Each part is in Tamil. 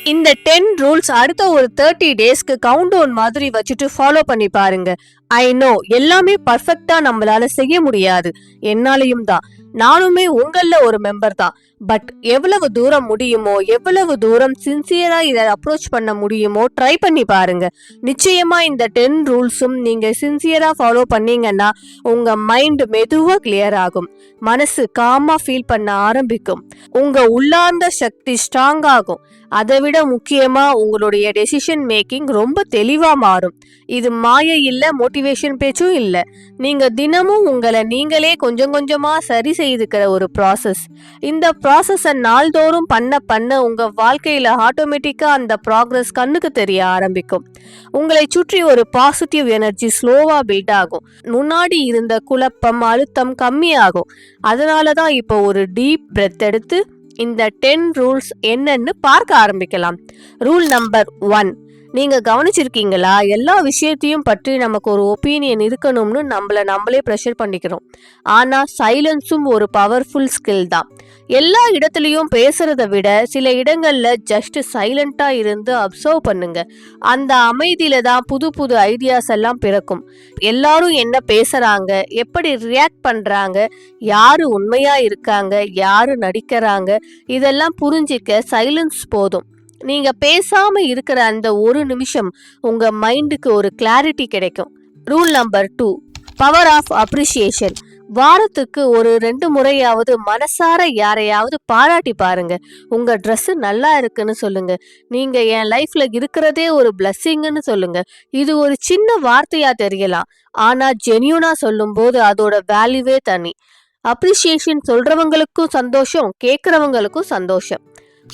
இந்த 10 ரூல்ஸ் அடுத்த ஒரு 30 டேஸ்க்கு கவுண்ட் டவுன் மாதிரி வச்சுட்டு ஃபாலோ பண்ணி பாருங்க. ஐ நோ எல்லாமே பர்ஃபெக்டா நம்மளால செய்ய முடியாது, என்னாலையும் தான். நானுமே உங்கள ஒரு மெம்பர் தான். பட் எவ்வளவு தூரம் முடியுமோ, எவ்வளவு தூரம் சின்சியரா இதை அப்ரோச் பண்ண முடியுமோ ட்ரை பண்ணி பாருங்க. நிச்சயமா இந்த 10 ரூல்ஸும் நீங்க சின்சியரா ஃபாலோ பண்ணீங்கன்னா உங்க மைண்ட் மெதுவா கிளியர் ஆகும், மனசு காமா ஃபீல் பண்ண ஆரம்பிக்கும், உங்க உள்ளார்ந்த சக்தி ஸ்ட்ராங் ஆகும். அதை விட முக்கியமா உங்களுடைய டெசிஷன் மேக்கிங் ரொம்ப தெளிவா மாறும். இது மாய இல்ல, மோட்டிவேஷன் பேச்சும் இல்ல. நீங்க தினமும் உங்களை நீங்களே கொஞ்சம் கொஞ்சமா சரி செய்துக்கிற ஒரு ப்ராசஸ். இந்த ப்ராசஸை நாள்தோறும் பண்ண பண்ண உங்க வாழ்க்கையில ஆட்டோமேட்டிக்கா அந்த ப்ராக்ரஸ் கண்ணுக்கு தெரிய ஆரம்பிக்கும். உங்களை சுற்றி ஒரு பாசிட்டிவ் எனர்ஜி ஸ்லோவா பில்ட் ஆகும். முன்னாடி இருந்த குழப்பம், அழுத்தம் கம்மியாகும். அதனாலதான் இப்போ ஒரு டீப் பிரெத் எடுத்து இந்த 10 ரூல்ஸ் என்னன்னு பார்க்க ஆரம்பிக்கலாம். ரூல் நம்பர் 1, நீங்க கவனிச்சிருக்கீங்களா? எல்லா விஷயத்தையும் பற்றி நமக்கு ஒரு ஒப்பீனியன் இருக்கணும்னு நம்மளே ப்ரெஷர் பண்ணிக்கிறோம். ஆனா சைலன்ஸும் ஒரு பவர்ஃபுல் ஸ்கில் தான். எல்லா இடத்துலயும் பேசுறத விட சில இடங்கள்ல ஜஸ்ட் சைலண்டா இருந்து அப்சர்வ் பண்ணுங்க. அந்த அமைதியில தான் புது புது ஐடியாஸ் எல்லாம் பிறக்கும். எல்லாரும் என்ன பேசுறாங்க, எப்படி ரியாக்ட் பண்றாங்க, யாரு உண்மையா இருக்காங்க, யாரு நடிக்கிறாங்க, இதெல்லாம் புரிஞ்சிக்க சைலன்ஸ் போதும். நீங்க பேசாம இருக்கிற அந்த ஒரு நிமிஷம் உங்க மைண்டுக்கு ஒரு கிளாரிட்டி கிடைக்கும். Rule number 2, power of appreciation. வாரத்துக்கு ஒரு 2 முறையாவது மனசார யாரையாவது பாராட்டி பாருங்க. உங்க ட்ரெஸ் நல்லா இருக்குன்னு சொல்லுங்க. நீங்க என் லைஃப்ல இருக்கிறதே ஒரு பிளஸ்ஸிங்னு சொல்லுங்க. இது ஒரு சின்ன வார்த்தையா தெரியலாம், ஆனா ஜென்யூனா சொல்லும் போது அதோட வேல்யூவே தனி. அப்ரிசியேஷன் சொல்றவங்களுக்கும் சந்தோஷம், கேட்கறவங்களுக்கும் சந்தோஷம்.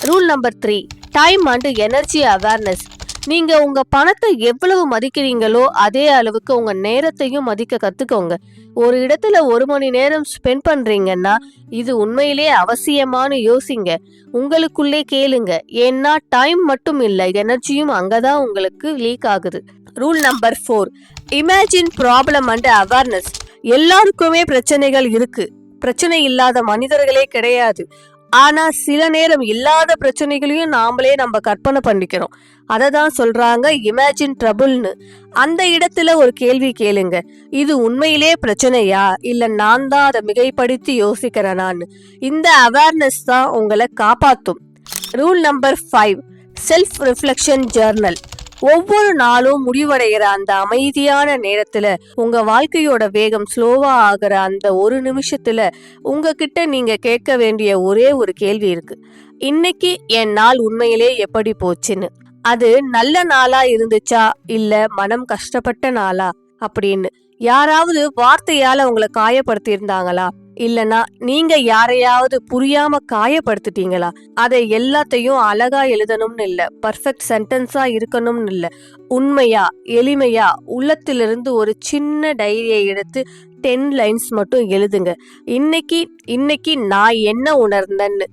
Rule number 3, time and energy awareness. நீங்க உங்க பணத்தை எவ்வளவு மதிக்கிறீங்களோ அதே அளவுக்கு உங்க நேரத்தையும் மதிக்க கத்துக்கோங்க. ஒரு இடத்துல 1 மணி நேரம் ஸ்பெண்ட் பண்றீங்கன்னா இது உண்மையிலே அவசியமானு யோசிங்க. உங்களுக்குள்ளே கேளுங்க, ஏன்னா டைம் மட்டும் இல்லை, எனர்ஜியும் அங்கதான் உங்களுக்கு லீக் ஆகுது. Rule number 4, imagine problem and awareness. எல்லாருக்குமே பிரச்சனைகள் இருக்கு, பிரச்சனை இல்லாத மனிதர்களே கிடையாது. ஆனா சில நேரம் இல்லாத பிரச்சனைகளையும் நாமளே நம்ம கற்பனை பண்ணிக்கிறோம். அதை தான் சொல்றாங்க இமேஜின் ட்ரபிள்னு. அந்த இடத்துல ஒரு கேள்வி கேளுங்க, இது உண்மையிலே பிரச்சனையா இல்ல நான் தான் அதை மிகைப்படுத்தி யோசிக்கிறேனான்னு. இந்த அவேர்னஸ் தான் உங்களை காப்பாத்தும். Rule number 5, self reflection journal. ஒவ்வொரு நாளும் முடிவடைகிற அந்த அமைதியான நேரத்துல உங்க வாழ்க்கையோட வேகம் ஸ்லோவா ஆகிற அந்த ஒரு நிமிஷத்துல உங்ககிட்ட நீங்க கேட்க வேண்டிய ஒரே ஒரு கேள்வி இருக்கு. இன்னைக்கு என் நாள் உண்மையிலே எப்படி போச்சுன்னு. அது நல்ல நாளா இருந்துச்சா இல்ல மனம் கஷ்டப்பட்ட நாளா அப்படின்னு. யாராவது வார்த்தையால உங்களை காயப்படுத்தி இருந்தாங்களா, இல்லனா நீங்க யாரையாவது புரியாம காயப்படுத்திட்டீங்களா? அதை எல்லாத்தையும் அழகா எழுதணும்னு இல்ல, பர்ஃபெக்ட் சென்டென்ஸா இருக்கணும்னு இல்ல, உண்மையா எளிமையா உள்ளத்திலிருந்து ஒரு சின்ன டைரியை எடுத்து 10 லைன்ஸ் மட்டும் எழுதுங்க. இன்னைக்கு நான் என்ன உணர்ந்தேன்னு,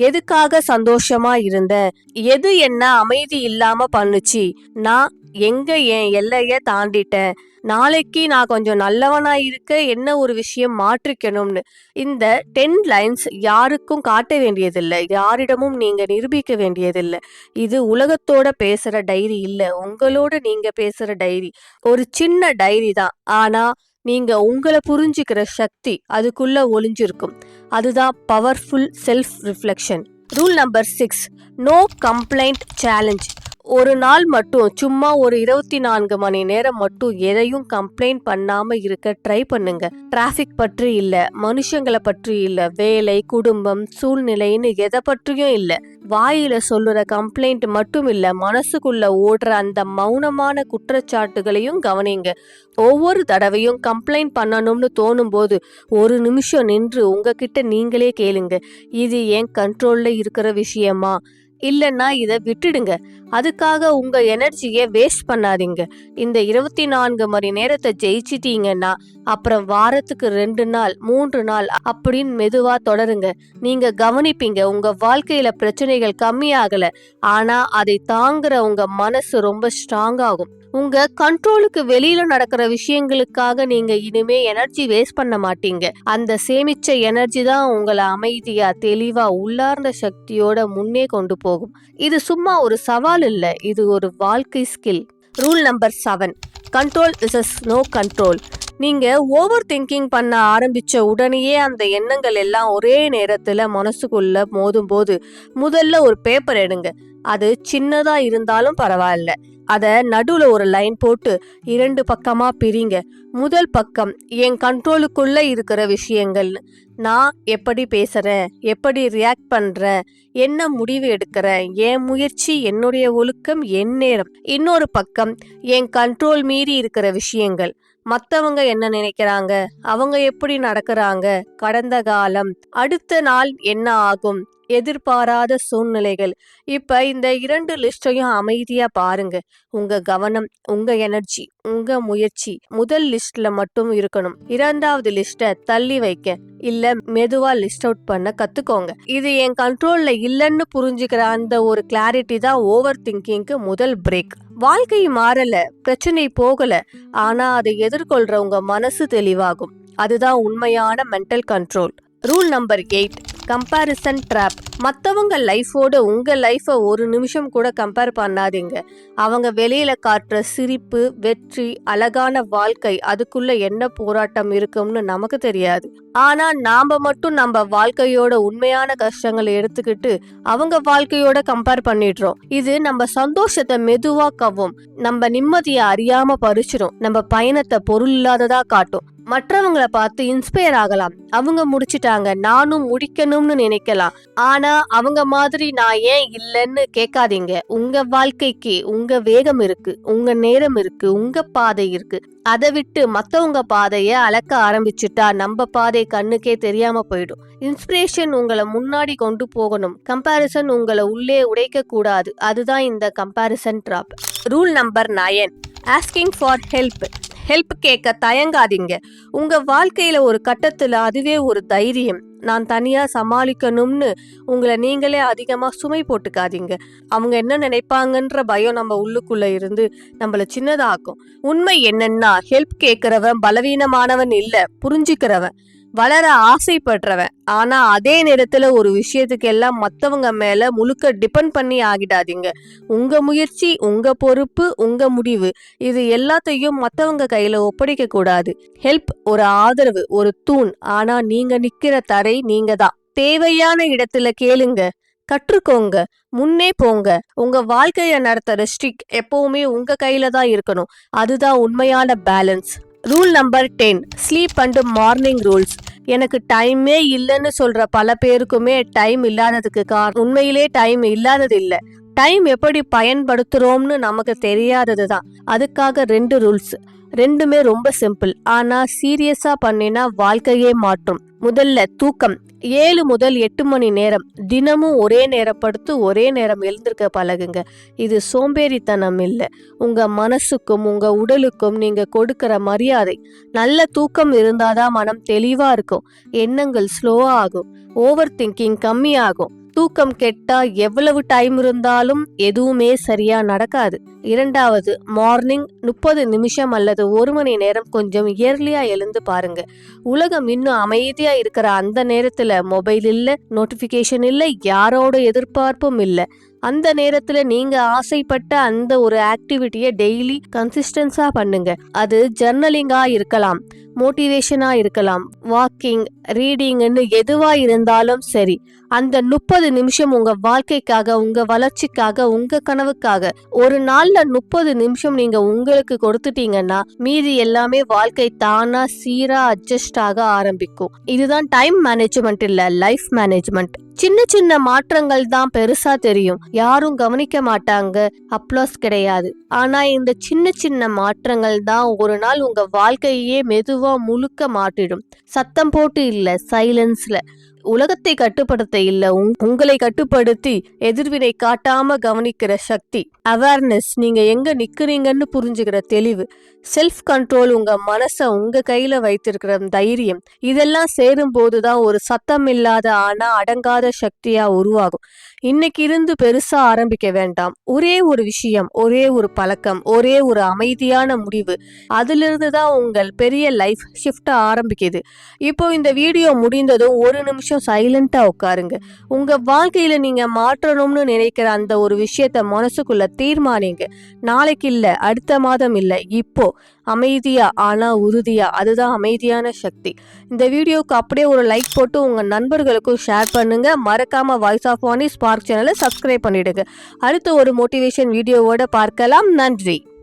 எதுக்காக சந்தோஷமா இருந்தேன், எது என்ன அமைதி இல்லாம பண்ணுச்சு, நான் எங்க என் எல்லைய தாண்டிட்டேன், நாளைக்கு நான் கொஞ்சம் நல்லவனா இருக்க என்ன ஒரு விஷயம் மாற்றிக்கணும்னு. இந்த 10 லைன்ஸ் யாருக்கும் காட்ட வேண்டியதில்லை, யாரிடமும் நீங்க நிரூபிக்க வேண்டியதில்லை. இது உலகத்தோட பேசுற டைரி இல்ல, உங்களோட நீங்க பேசுற டைரி. ஒரு சின்ன டைரி தான், ஆனா நீங்க உங்களை புரிஞ்சுக்கிற சக்தி அதுக்குள்ள ஒளிஞ்சிருக்கும். அதுதான் powerful self reflection. Rule number 6, no complaint challenge. ஒரு நாள் மட்டும் சும்மா ஒரு 24 மணி நேரம் மட்டும் எதையும் கம்ப்ளைண்ட் பண்ணாம இருக்க ட்ரை பண்ணுங்க. டிராபிக் பற்றி இல்ல, மனுஷங்களை பற்றி இல்ல, வேலை, குடும்பம், சூழ்நிலைன்னு எதை பற்றியும் இல்ல. வாயில சொல்லுற கம்ப்ளைண்ட் மட்டும் இல்ல, மனசுக்குள்ள ஓடுற அந்த மௌனமான குற்றச்சாட்டுகளையும் கவனிங்க. ஒவ்வொரு தடவையும் கம்ப்ளைண்ட் பண்ணணும்னு தோணும் போது ஒரு நிமிஷம் நின்று உங்ககிட்ட நீங்களே கேளுங்க, இது என் கண்ட்ரோல்ல இருக்கிற விஷயமா, இல்லைன்னா இதை விட்டுடுங்க. அதுக்காக உங்க எனர்ஜியை வேஸ்ட் பண்ணாதீங்க. இந்த 24 மணி நேரத்தை ஜெயிச்சிட்டீங்கன்னா அப்புறம் வாரத்துக்கு 2 நாள் 3 நாள் அப்படின்னு மெதுவா தொடருங்க. நீங்க கவனிப்பீங்க, உங்க வாழ்க்கையில பிரச்சனைகள் கம்மியாகல, ஆனா அதை தாங்குற உங்க மனசு ரொம்ப ஸ்ட்ராங் ஆகும். உங்க கண்ட்ரோலுக்கு வெளியில நடக்கிற விஷயங்களுக்காக நீங்க இனிமே எனர்ஜி வேஸ்ட் பண்ண மாட்டீங்க. அந்த சேமிச்ச எனர்ஜி தான் உங்களை அமைதியா தெளிவா உள்ளார்ந்த சக்தியோட முன்னே கொண்டு போகும். இது சும்மா ஒரு சவால் இல்ல, இது ஒரு வாழ்க்கை skill. Rule number 7, control is no control. நீங்க ஓவர் திங்கிங் பண்ண ஆரம்பிச்ச உடனேயே அந்த எண்ணங்கள் எல்லாம் ஒரே நேரத்துல மனசுக்குள்ள மோதும் போது முதல்ல ஒரு பேப்பர் எடுங்க. அது சின்னதா இருந்தாலும் பரவாயில்ல. அத நடுவுல ஒரு லைன் போட்டு 2 பக்கமா பிரிங்க. முதல் பக்கம் என் கண்ட்ரோலுக்குள்ள இருக்கிற விஷயங்கள், நான் எப்படி பேசுறேன், எப்படி ரியாக்ட் பண்றேன், என்ன முடிவு எடுக்கிறேன், என் முயற்சி, என்னுடைய ஒழுக்கம், என் நேரம். இன்னொரு பக்கம் என் கண்ட்ரோல் மீறி இருக்கிற விஷயங்கள், மத்தவங்க என்ன நினைக்கிறாங்க, அவங்க எப்படி நடக்கிறாங்க, கடந்த காலம், அடுத்த நாள் என்ன ஆகும், எதிர்பாராத சூழ்நிலைகள். இப்ப இந்த 2 லிஸ்டையும் அமைதியா பாருங்க. உங்க கவனம், உங்க எனர்ஜி, உங்க முயற்சி முதல் லிஸ்ட்ல மட்டும் இருக்கணும். 2வது லிஸ்ட தள்ளி வைக்க இல்ல மெதுவா லிஸ்ட் அவுட் பண்ண கத்துக்கோங்க. இது என் கண்ட்ரோல்ல இல்லைன்னு புரிஞ்சுக்கிற அந்த ஒரு கிளாரிட்டி தான் ஓவர் திங்கிங்க்கு முதல் பிரேக். வாழ்க்கை மாறல, பிரச்சனை போகல, ஆனா அதை எதிர்கொள்ற உங்க மனசு தெளிவாகும். அதுதான் உண்மையான mental control. Rule number 8, comparison drop. மற்றவங்க லைஃபோட உங்க லைஃபை ஒரு நிமிஷம் கூட கம்பேர் பண்ணாதீங்க. அவங்க வெளியில காட்டுற சிரிப்பு, வெற்றி, அழகான வாழ்க்கை, அதுக்குள்ள என்ன போராட்டம் இருக்கும்னு நமக்கு தெரியாது. ஆனா நாம மட்டும் நம்ம வாழ்க்கையோட உண்மையான கஷ்டங்களை எடுத்துக்கிட்டு அவங்க வாழ்க்கையோட கம்பேர் பண்ணிடுறோம். இது நம்ம சந்தோஷத்தை மெதுவா கவ்வும், நம்ம நிம்மதியை அறியாம பறிச்சிடும், நம்ம பயணத்தை பொருள் இல்லாததா காட்டும். மற்றவங்களை பார்த்து இன்ஸ்பயர் ஆகலாம். அவங்க முடிச்சிட்டாங்க, நானும் முடிக்கணும்னு நினைக்கலாம். ஆனா அவங்க மாதிரி நான் ஏன் இல்லைன்னு கேட்காதீங்க. உங்க வாழ்க்கைக்கு உங்க வேகம் இருக்கு, உங்க நேரம் இருக்கு, உங்க பாதை இருக்கு. அதை விட்டு மத்தவங்க பாதைய அளக்க ஆரம்பிச்சுட்டா நம்ம பாதை கண்ணுக்கே தெரியாம போயிடும். இன்ஸ்பிரேஷன் உங்களை முன்னாடி கொண்டு போகணும், கம்பேரிசன் உங்களை உள்ளே உடைக்க கூடாது. அதுதான் இந்த comparison drop. Rule number 9, asking for help. Help கேட்க தயங்காதீங்க. உங்க வாழ்க்கையில ஒரு கட்டத்துல அதுவே ஒரு தைரியம். நான் தனியா சமாளிக்கணும்னு உங்களை நீங்களே அதிகமா சுமை போட்டுக்காதீங்க. அவங்க என்ன நினைப்பாங்கன்ற பயம் நம்ம உள்ளுக்குள்ள இருந்து நம்மள சின்னதாக்கும். உண்மை என்னன்னா, ஹெல்ப் கேட்கிறவன் பலவீனமானவன் இல்ல, புரிஞ்சுக்கிறவன், வளர ஆசைப்படுறவன். ஆனா அதே நேரத்துல ஒரு விஷயத்துக்கு எல்லாம் மத்தவங்க மேல முழுக்க டிபெண்ட் பண்ணி ஆகிடாதீங்க. உங்க முயற்சி, உங்க பொறுப்பு, உங்க முடிவு, இது எல்லாத்தையும் மத்தவங்க கையில ஒப்படைக்க கூடாது. ஹெல்ப் ஒரு ஆதரவு, ஒரு தூண். ஆனா நீங்க நிக்கிற தரை நீங்க தான். தேவையான இடத்துல கேளுங்க, கற்றுக்கோங்க, முன்னே போங்க. உங்க வாழ்க்கைய நடத்துற ஸ்டிக் எப்பவுமே உங்க கையில தான் இருக்கணும். அதுதான் உண்மையான balance. Rule number 10, sleep and morning rules. எனக்கு டைமே இல்லைன்னு சொல்ற பல பேருக்குமே டைம் இல்லாததுக்கு காரணம் உண்மையிலே டைம் இல்லாதது இல்லை, டைம் எப்படி பயன்படுத்துறோம்னு நமக்கு தெரியாதது தான். அதுக்காக 2 ரூல்ஸ். 2மே ரொம்ப சிம்பிள், ஆனா சீரியஸா பண்ணினா வாழ்க்கையே மாற்றும். முதல்ல தூக்கம். 7 முதல் 8 மணி நேரம் தினமும் ஒரே நேரம் படுத்து ஒரே நேரம் எழுந்திருக்க பழகுங்க. இது சோம்பேறித்தனம் இல்லை, உங்க மனசுக்கும் உங்க உடலுக்கும் நீங்க கொடுக்கிற மரியாதை. நல்ல தூக்கம் இருந்தாதான் மனம் தெளிவா இருக்கும், எண்ணங்கள் ஸ்லோவா ஆகும், ஓவர் திங்கிங் கம்மியாகும். தூக்கம் கெட்டா எவ்வளவு டைம் இருந்தாலும் எதுவுமே சரியா நடக்காது. 2வது, மார்னிங் 30 நிமிஷம் அல்லது 1 மணி நேரம் கொஞ்சம் இயர்லியா எழுந்து பாருங்க. உலகம் இன்னும் அமைதியா இருக்கிற அந்த நேரத்துல மொபைல் இல்ல, நோட்டிபிகேஷன் இல்ல, யாரோட எதிர்பார்ப்பும் இல்ல. அந்த நேரத்துல நீங்க ஆசைப்பட்ட அந்த ஒரு ஆக்டிவிட்டியை டெய்லி கன்சிஸ்டன்ஸா பண்ணுங்க. அது ஜர்னலிங்கா இருக்கலாம், மோட்டிவேஷனா இருக்கலாம், வாக்கிங், ரீடிங்னு எதுவா இருந்தாலும் சரி. அந்த 30 நிமிஷம் உங்க வாழ்க்கைக்காக, உங்க வளர்ச்சிக்காக, உங்க கனவுக்காக. ஒரு நாள்ல 30 நிமிஷம் நீங்க உங்களுக்கு கொடுத்துட்டீங்கன்னா மீதி எல்லாமே வாழ்க்கை தானா சீரா அட்ஜஸ்ட் ஆக ஆரம்பிக்கும். இதுதான் டைம் மேனேஜ்மெண்ட் இல்ல, லைஃப் மேனேஜ்மெண்ட். சின்ன சின்ன மாற்றங்கள் தான் பெருசா தெரியும், யாரும் கவனிக்க மாட்டாங்க, அப்ளாஸ் கிடையாது. ஆனா இந்த சின்ன சின்ன மாற்றங்கள் தான் ஒரு நாள் உங்க வாழ்க்கையே மெதுவா முழுக்க மாற்றிடும். சத்தம் போட்டு இல்ல, சைலன்ஸ்ல. உலகத்தை கட்டுப்படுத்த இல்ல, உங்களை கட்டுப்படுத்தி எதிர்வினை காட்டாம கவனிக்கிற சக்தி. அவேர்னஸ், நீங்க எங்க நிக்கிறீங்கன்னு புரிஞ்சுக்கிற தெளிவு. செல்ஃப் கண்ட்ரோல், உங்க மனசை உங்க கையில வைத்திருக்கிற தைரியம். இதெல்லாம் சேரும் போதுதான் ஒரு சத்தம் இல்லாத ஆனா அடங்காத சக்தியா உருவாகும். இன்னைக்கு இருந்து பெருசா ஆரம்பிக்க வேண்டாம். ஒரே ஒரு விஷயம், ஒரே ஒரு பழக்கம், ஒரே ஒரு அமைதியான முடிவு, அதிலிருந்து தான் உங்கள் பெரிய லைஃப் ஷிஃப்ட் ஆரம்பிக்குது. இப்போ இந்த வீடியோ முடிந்ததும் ஒரு நிமிஷம் சைலண்டா உட்காருங்க. உங்க வாழ்க்கையில நீங்க மாற்றணும்னு நினைக்கிற அந்த ஒரு விஷயத்த மனசுக்குள்ள தீர்மானிங்க. நாளைக்கு இல்ல, அடுத்த மாதம் இல்ல, இப்போ அமைதியா ஆனா உறுதியா. அதுதான் அமைதியான சக்தி. இந்த வீடியோக்கு அப்படியே ஒரு லைக் போட்டு உங்க நண்பர்களுக்கும் ஷேர் பண்ணுங்க. மறக்காம வாய்ஸ் ஆஃப் வாணி ஸ்பார்க் சேனலை சப்ஸ்கிரைப் பண்ணிடுங்க. அடுத்து ஒரு மோட்டிவேஷன் வீடியோவோட பார்க்கலாம். நன்றி.